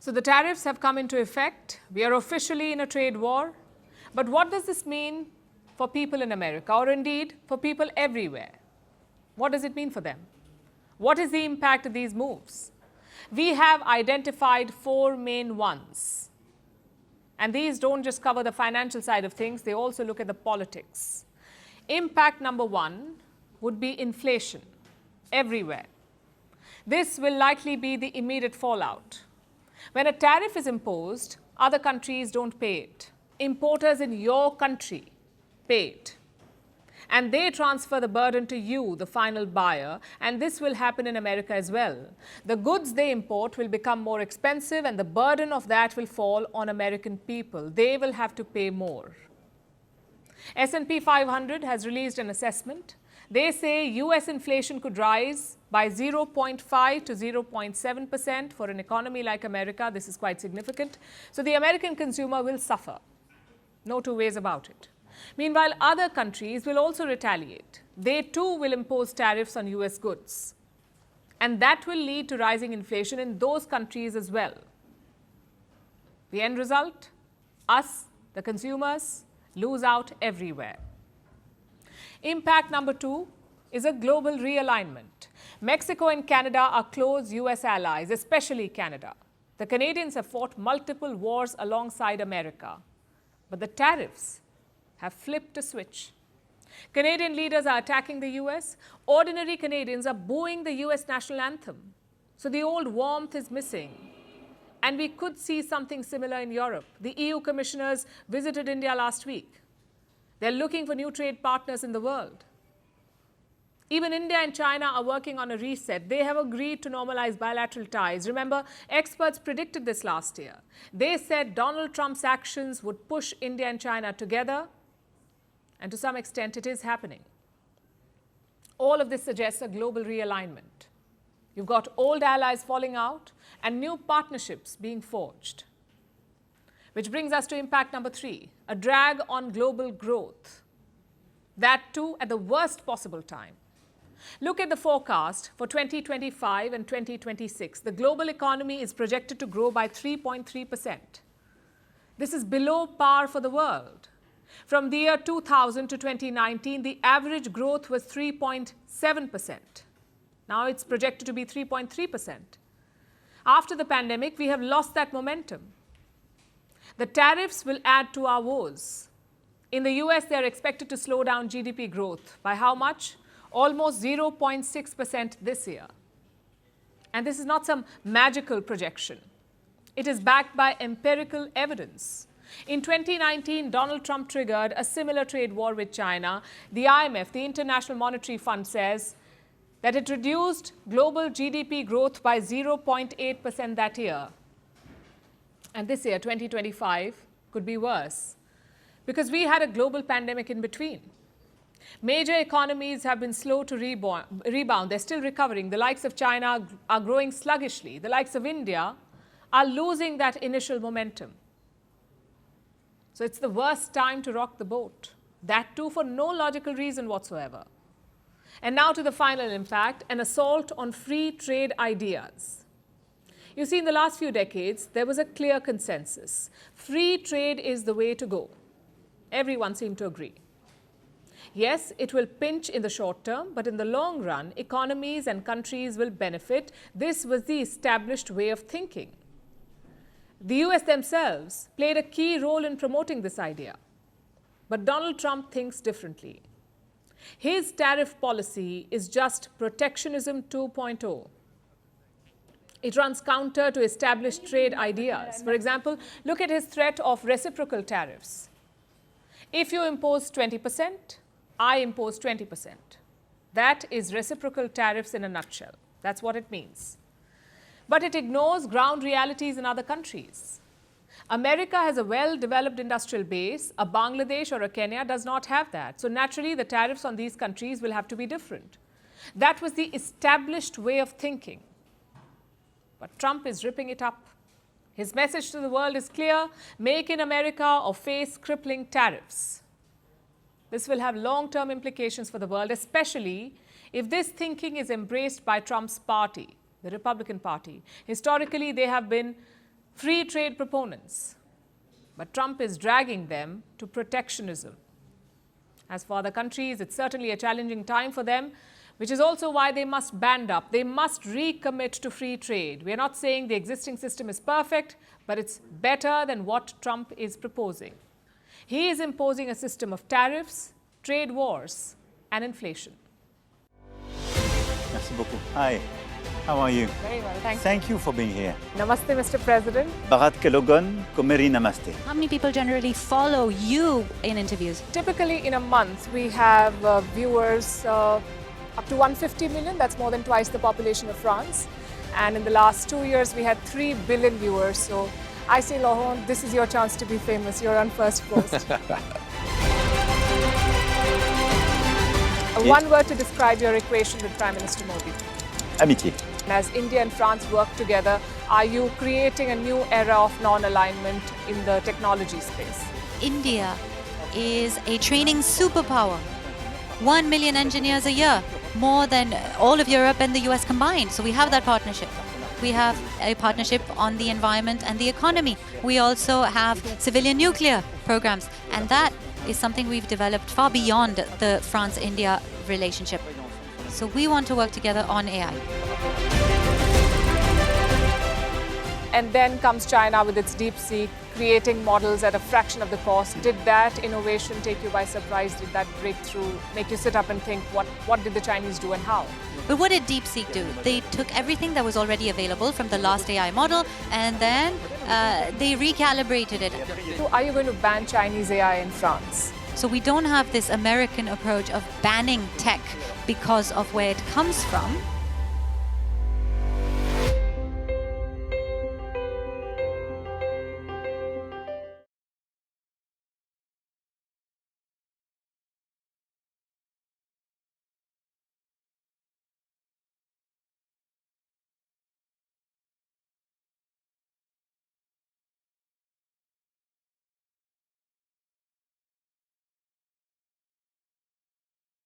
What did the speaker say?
So the tariffs have come into effect. We are officially in a trade war. But what does this mean for people in America, or indeed for people everywhere? What does it mean for them? What is the impact of these moves? We have identified 4 main ones. And these don't just cover the financial side of things, they also look at the politics. Impact number 1 would be inflation everywhere. This will likely be the immediate fallout. When a tariff is imposed, other countries don't pay it. Importers in your country pay it. And they transfer the burden to you, the final buyer, and this will happen in America as well. The goods they import will become more expensive and the burden of that will fall on American people. They will have to pay more. S&P 500 has released an assessment. They say US inflation could rise by 0.5 to 0.7% for an economy like America. This is quite significant. So the American consumer will suffer. No two ways about it. Meanwhile, other countries will also retaliate. They too will impose tariffs on US goods. And that will lead to rising inflation in those countries as well. The end result? Us, the consumers, lose out everywhere. Impact number 2 is a global realignment. Mexico and Canada are close US allies, especially Canada. The Canadians have fought multiple wars alongside America. But the tariffs have flipped a switch. Canadian leaders are attacking the US. Ordinary Canadians are booing the US national anthem. So the old warmth is missing. And we could see something similar in Europe. The EU commissioners visited India last week. They're looking for new trade partners in the world. Even India and China are working on a reset. They have agreed to normalize bilateral ties. Remember, experts predicted this last year. They said Donald Trump's actions would push India and China together. And to some extent, it is happening. All of this suggests a global realignment. You've got old allies falling out and new partnerships being forged. Which brings us to impact number 3, a drag on global growth. That too at the worst possible time. Look at the forecast for 2025 and 2026. The global economy is projected to grow by 3.3%. This is below par for the world. From the year 2000 to 2019, the average growth was 3.7%. Now it's projected to be 3.3%. After the pandemic, we have lost that momentum. The tariffs will add to our woes. In the US, they are expected to slow down GDP growth. By how much? Almost 0.6% this year. And this is not some magical projection. It is backed by empirical evidence. In 2019, Donald Trump triggered a similar trade war with China. The IMF, the International Monetary Fund, says that it reduced global GDP growth by 0.8% that year. And this year, 2025, could be worse because we had a global pandemic in between. Major economies have been slow to rebound. They're still recovering. The likes of China are growing sluggishly. The likes of India are losing that initial momentum. So it's the worst time to rock the boat. That too for no logical reason whatsoever. And now to the final impact, an assault on free trade ideas. You see, in the last few decades, there was a clear consensus. Free trade is the way to go. Everyone seemed to agree. Yes, it will pinch in the short term, but in the long run, economies and countries will benefit. This was the established way of thinking. The US themselves played a key role in promoting this idea. But Donald Trump thinks differently. His tariff policy is just protectionism 2.0. It runs counter to established trade ideas. For example, look at his threat of reciprocal tariffs. If you impose 20%, I impose 20%. That is reciprocal tariffs in a nutshell. That's what it means. But it ignores ground realities in other countries. America has a well-developed industrial base. A Bangladesh or a Kenya does not have that. So naturally, the tariffs on these countries will have to be different. That was the established way of thinking. But Trump is ripping it up. His message to the world is clear: make in America or face crippling tariffs. This will have long-term implications for the world, especially if this thinking is embraced by Trump's party, the Republican Party. Historically, they have been free trade proponents. But Trump is dragging them to protectionism. As for other countries, it's certainly a challenging time for them, which is also why they must band up. They must recommit to free trade. We are not saying the existing system is perfect, but it's better than what Trump is proposing. He is imposing a system of tariffs, trade wars, and inflation. Merci beaucoup. Hi, how are you? Very well, thank you. Thank you for being here. Namaste, Mr. President. Bharat Kelogon, Komeri Namaste. How many people generally follow you in interviews? Typically, in a month, we have viewers up to 150 million. That's more than twice the population of France. And in the last 2 years, we had 3 billion viewers. So I say, Laurent, this is your chance to be famous. You're on Firstpost. One word to describe your equation with Prime Minister Modi. Amitié. As India and France work together, are you creating a new era of non-alignment in the technology space? India is a training superpower. 1 million engineers a year, more than all of Europe and the US combined. So we have that partnership. We have a partnership on the environment and the economy. We also have civilian nuclear programs. And that is something we've developed far beyond the France-India relationship. So we want to work together on AI. And then comes China with its DeepSeek, creating models at a fraction of the cost. Did that innovation take you by surprise? Did that breakthrough make you sit up and think, what did the Chinese do and how? But what did DeepSeek do? They took everything that was already available from the last AI model and then they recalibrated it. So are you going to ban Chinese AI in France? So we don't have this American approach of banning tech because of where it comes from.